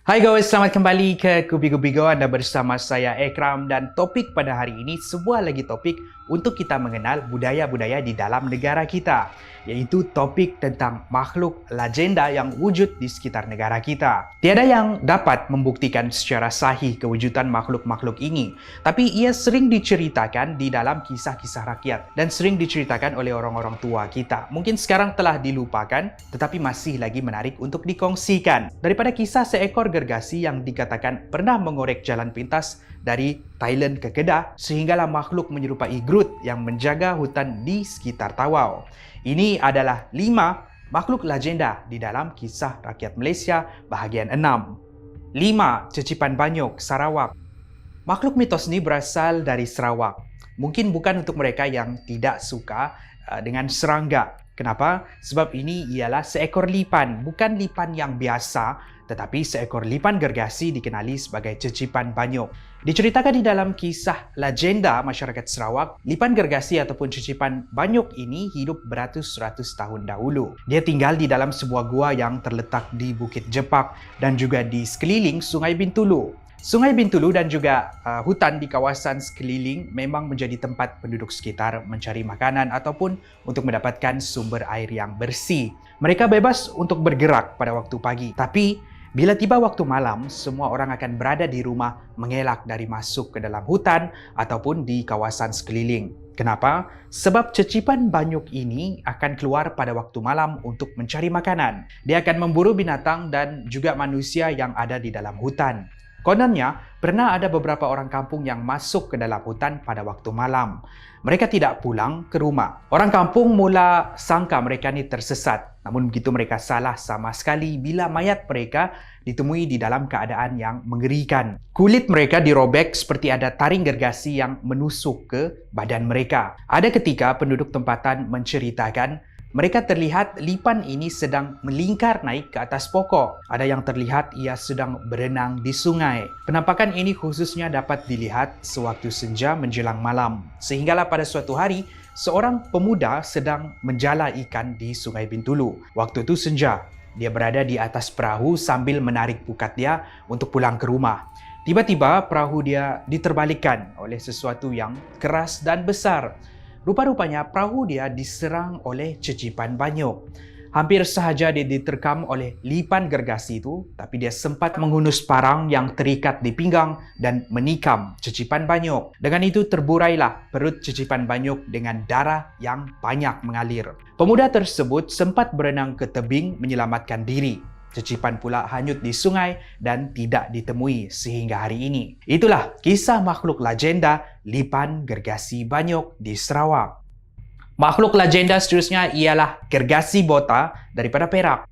Hai guys, selamat kembali ke Kubi-Kubi-Go. Anda bersama saya Ekram dan topik pada hari ini sebuah lagi topik untuk kita mengenal budaya-budaya di dalam negara kita, yaitu topik tentang makhluk legenda yang wujud di sekitar negara kita. Tiada yang dapat membuktikan secara sahih kewujudan makhluk-makhluk ini, tapi ia sering diceritakan di dalam kisah-kisah rakyat dan sering diceritakan oleh orang-orang tua kita. Mungkin sekarang telah dilupakan, tetapi masih lagi menarik untuk dikongsikan. Daripada kisah seekor gergasi yang dikatakan pernah mengorek jalan pintas dari Thailand ke Kedah, sehinggalah makhluk menyerupai Groot yang menjaga hutan di sekitar Tawau. Ini adalah 5 makhluk legenda di dalam kisah rakyat Malaysia bahagian 6. 5. Cecipan Banyok, Sarawak. Makhluk mitos ini berasal dari Sarawak. Mungkin bukan untuk mereka yang tidak suka dengan serangga. Kenapa? Sebab ini ialah seekor lipan, bukan lipan yang biasa, tetapi seekor lipan gergasi dikenali sebagai Cecipan Banyok. Diceritakan di dalam kisah legenda masyarakat Sarawak, lipan gergasi ataupun Cecipan Banyok ini hidup beratus-ratus tahun dahulu. Dia tinggal di dalam sebuah gua yang terletak di Bukit Jepak dan juga di sekeliling Sungai Bintulu. Sungai Bintulu dan juga hutan di kawasan sekeliling memang menjadi tempat penduduk sekitar mencari makanan ataupun untuk mendapatkan sumber air yang bersih. Mereka bebas untuk bergerak pada waktu pagi, tapi bila tiba waktu malam, semua orang akan berada di rumah mengelak dari masuk ke dalam hutan ataupun di kawasan sekeliling. Kenapa? Sebab Cecipan Banyok ini akan keluar pada waktu malam untuk mencari makanan. Dia akan memburu binatang dan juga manusia yang ada di dalam hutan. Kononnya, pernah ada beberapa orang kampung yang masuk ke dalam hutan pada waktu malam. Mereka tidak pulang ke rumah. Orang kampung mula sangka mereka ni tersesat. Namun begitu mereka salah sama sekali bila mayat mereka ditemui di dalam keadaan yang mengerikan. Kulit mereka dirobek seperti ada taring gergasi yang menusuk ke badan mereka. Ada ketika penduduk tempatan menceritakan mereka terlihat lipan ini sedang melingkar naik ke atas pokok. Ada yang terlihat ia sedang berenang di sungai. Penampakan ini khususnya dapat dilihat sewaktu senja menjelang malam. Sehinggalah pada suatu hari, seorang pemuda sedang menjala ikan di Sungai Bintulu. Waktu itu senja. Dia berada di atas perahu sambil menarik pukat dia untuk pulang ke rumah. Tiba-tiba perahu dia diterbalikkan oleh sesuatu yang keras dan besar. Rupa-rupanya perahu dia diserang oleh Cecipan Banyok. Hampir sahaja dia diterkam oleh lipan gergasi itu, tapi dia sempat menghunus parang yang terikat di pinggang dan menikam Cecipan Banyok. Dengan itu terburailah perut Cecipan Banyok dengan darah yang banyak mengalir. Pemuda tersebut sempat berenang ke tebing menyelamatkan diri. Cecipan pula hanyut di sungai dan tidak ditemui sehingga hari ini. Itulah kisah makhluk legenda lipan gergasi Banyok di Sarawak. Makhluk legenda seterusnya ialah gergasi Bota daripada Perak.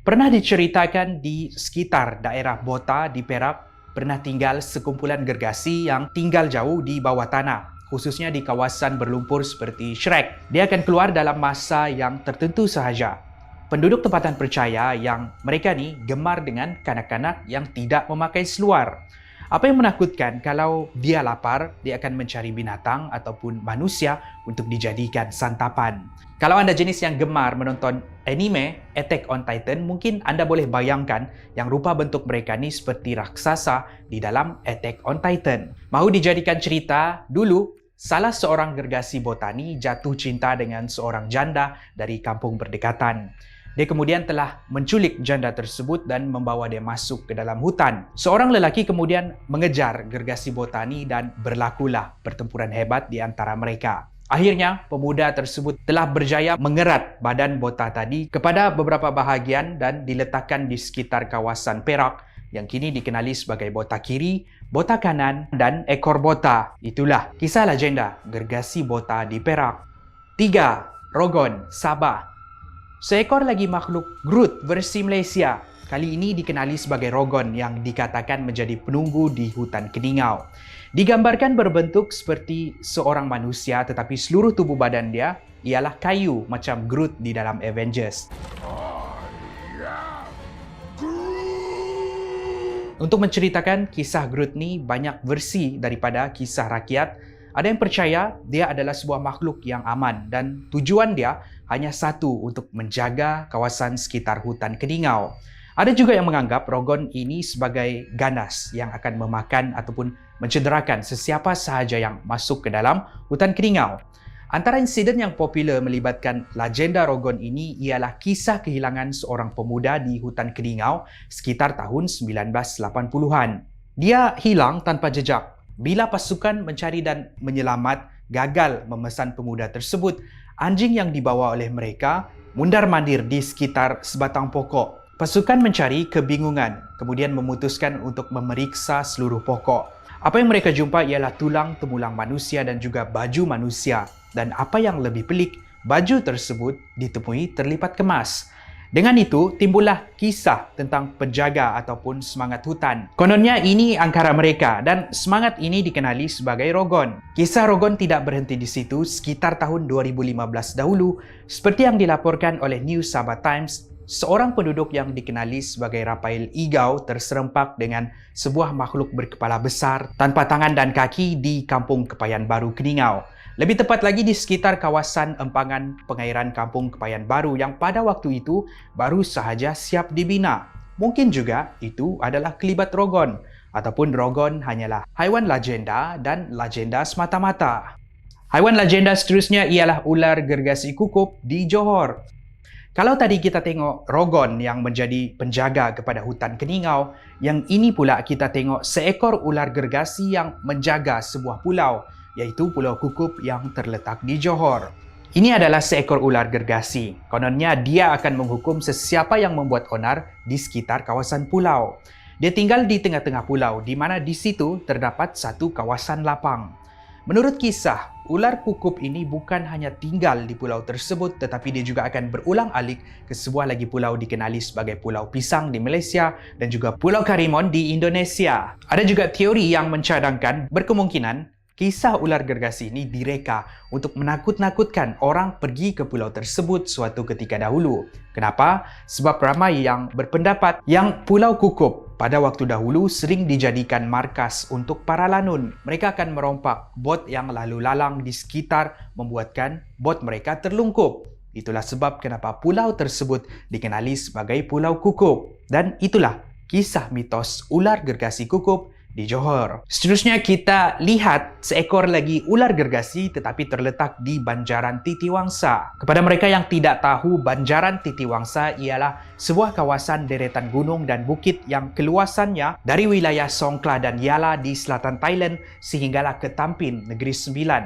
Pernah diceritakan di sekitar daerah Bota di Perak pernah tinggal sekumpulan gergasi yang tinggal jauh di bawah tanah, khususnya di kawasan berlumpur seperti Shrek. Dia akan keluar dalam masa yang tertentu sahaja. Penduduk tempatan percaya yang mereka ni gemar dengan kanak-kanak yang tidak memakai seluar. Apa yang menakutkan kalau dia lapar, dia akan mencari binatang ataupun manusia untuk dijadikan santapan. Kalau anda jenis yang gemar menonton anime Attack on Titan, mungkin anda boleh bayangkan yang rupa bentuk mereka ni seperti raksasa di dalam Attack on Titan. Mahu dijadikan cerita, dulu salah seorang gergasi botani jatuh cinta dengan seorang janda dari kampung berdekatan. Dia kemudian telah menculik janda tersebut dan membawa dia masuk ke dalam hutan. Seorang lelaki kemudian mengejar gergasi botani dan berlakulah pertempuran hebat di antara mereka. Akhirnya, pemuda tersebut telah berjaya mengerat badan bota tadi kepada beberapa bahagian dan diletakkan di sekitar kawasan Perak yang kini dikenali sebagai bota kiri, bota kanan, dan ekor bota. Itulah kisah legenda gergasi bota di Perak. 3. Rogon, Sabah. Seekor lagi makhluk Groot versi Malaysia. Kali ini dikenali sebagai Rogon yang dikatakan menjadi penunggu di hutan Keningau. Digambarkan berbentuk seperti seorang manusia tetapi seluruh tubuh badan dia ialah kayu macam Groot di dalam Avengers. Untuk menceritakan kisah Groot ni banyak versi daripada kisah rakyat. Ada yang percaya dia adalah sebuah makhluk yang aman dan tujuan dia hanya satu, untuk menjaga kawasan sekitar hutan Keningau. Ada juga yang menganggap rogon ini sebagai ganas yang akan memakan ataupun mencederakan sesiapa sahaja yang masuk ke dalam hutan keringau. Antara insiden yang popular melibatkan legenda rogon ini ialah kisah kehilangan seorang pemuda di hutan keringau sekitar tahun 1980-an. Dia hilang tanpa jejak. Bila pasukan mencari dan menyelamat gagal memesan pemuda tersebut, anjing yang dibawa oleh mereka mundar-mandir di sekitar sebatang pokok. Pasukan mencari kebingungan, kemudian memutuskan untuk memeriksa seluruh pokok. Apa yang mereka jumpa ialah tulang temulang manusia dan juga baju manusia. Dan apa yang lebih pelik, baju tersebut ditemui terlipat kemas. Dengan itu, timbullah kisah tentang penjaga ataupun semangat hutan. Kononnya ini angkara mereka dan semangat ini dikenali sebagai rogon. Kisah rogon tidak berhenti di situ. Sekitar tahun 2015 dahulu, seperti yang dilaporkan oleh New Sabah Times, seorang penduduk yang dikenali sebagai Rafael Igau terserempak dengan sebuah makhluk berkepala besar tanpa tangan dan kaki di Kampung Kepayan Baru, Keningau. Lebih tepat lagi di sekitar kawasan empangan pengairan Kampung Kepayan Baru yang pada waktu itu baru sahaja siap dibina. Mungkin juga itu adalah kelibat rogon, ataupun rogon hanyalah haiwan legenda dan legenda semata-mata. Haiwan legenda seterusnya ialah ular gergasi kukup di Johor. Kalau tadi kita tengok rogon yang menjadi penjaga kepada hutan Keningau, yang ini pula kita tengok seekor ular gergasi yang menjaga sebuah pulau, yaitu Pulau Kukup yang terletak di Johor. Ini adalah seekor ular gergasi. Kononnya dia akan menghukum sesiapa yang membuat onar di sekitar kawasan pulau. Dia tinggal di tengah-tengah pulau, di mana di situ terdapat satu kawasan lapang. Menurut kisah, ular kukup ini bukan hanya tinggal di pulau tersebut, tetapi dia juga akan berulang-alik ke sebuah lagi pulau dikenali sebagai Pulau Pisang di Malaysia dan juga Pulau Karimun di Indonesia. Ada juga teori yang mencadangkan berkemungkinan kisah ular gergasi ini direka untuk menakut-nakutkan orang pergi ke pulau tersebut suatu ketika dahulu. Kenapa? Sebab ramai yang berpendapat yang Pulau Kukup pada waktu dahulu sering dijadikan markas untuk para lanun. Mereka akan merompak bot yang lalu lalang di sekitar, membuatkan bot mereka terlungkup. Itulah sebab kenapa pulau tersebut dikenali sebagai Pulau Kukup. Dan itulah kisah mitos ular gergasi kukup di Johor. Seterusnya kita lihat seekor lagi ular gergasi tetapi terletak di Banjaran Titiwangsa. Kepada mereka yang tidak tahu, Banjaran Titiwangsa ialah sebuah kawasan deretan gunung dan bukit yang keluasannya dari wilayah Songkhla dan Yala di selatan Thailand sehinggalah ke Tampin, Negeri Sembilan.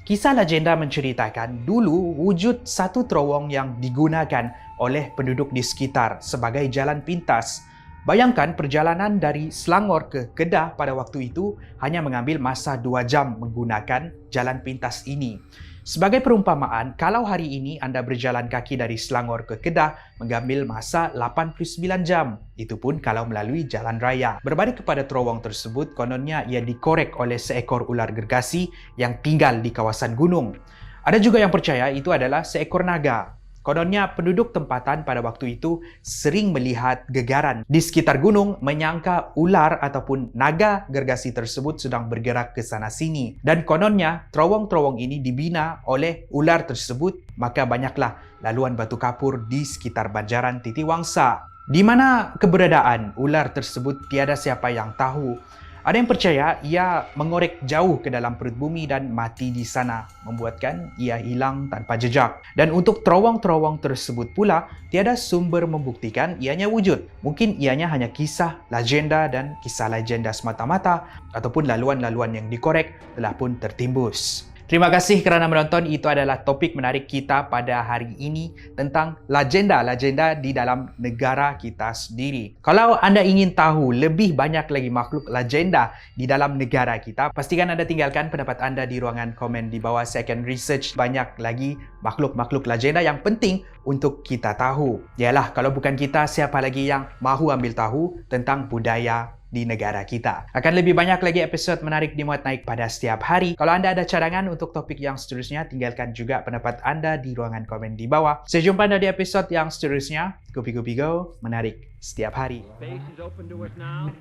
Kisah legenda menceritakan dulu wujud satu terowong yang digunakan oleh penduduk di sekitar sebagai jalan pintas. Bayangkan perjalanan dari Selangor ke Kedah pada waktu itu hanya mengambil masa 2 jam menggunakan jalan pintas ini. Sebagai perumpamaan, kalau hari ini anda berjalan kaki dari Selangor ke Kedah mengambil masa 89 jam. Itu pun kalau melalui jalan raya. Berbalik kepada terowong tersebut, kononnya ia dikorek oleh seekor ular gergasi yang tinggal di kawasan gunung. Ada juga yang percaya itu adalah seekor naga. Kononnya penduduk tempatan pada waktu itu sering melihat gegaran di sekitar gunung, menyangka ular ataupun naga gergasi tersebut sedang bergerak ke sana sini. Dan kononnya terowong-terowong ini dibina oleh ular tersebut, maka banyaklah laluan batu kapur di sekitar Banjaran Titiwangsa. Di mana keberadaan ular tersebut tiada siapa yang tahu. Ada yang percaya ia mengorek jauh ke dalam perut bumi dan mati di sana, membuatkan ia hilang tanpa jejak. Dan untuk terowong-terowong tersebut pula, tiada sumber membuktikan ianya wujud. Mungkin ianya hanya kisah, legenda dan kisah legenda semata-mata ataupun laluan-laluan yang dikorek telah pun tertimbus. Terima kasih kerana menonton. Itu adalah topik menarik kita pada hari ini tentang legenda-legenda di dalam negara kita sendiri. Kalau anda ingin tahu lebih banyak lagi makhluk legenda di dalam negara kita, pastikan anda tinggalkan pendapat anda di ruangan komen di bawah. Saya akan research banyak lagi makhluk-makhluk legenda yang penting untuk kita tahu. Yalah, kalau bukan kita, siapa lagi yang mahu ambil tahu tentang budaya di negara kita. Akan lebih banyak lagi episod menarik dimuat naik pada setiap hari. Kalau anda ada cadangan untuk topik yang seterusnya, tinggalkan juga pendapat anda di ruangan komen di bawah. Saya jumpa anda di episod yang seterusnya. Gupi Gupi Go, menarik setiap hari. Space is open to us now.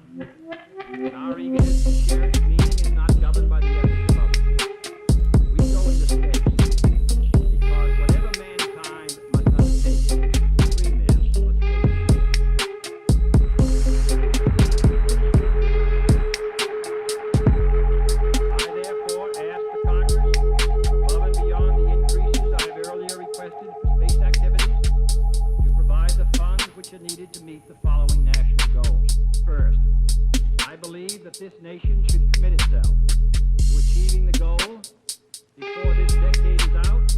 Our ego is shared meaning is not governed by the ethics of others. We go into space because whatever mankind must undertake, the dream is must take. needed to meet the following national goals. First, I believe that this nation should commit itself to achieving the goal before this decade is out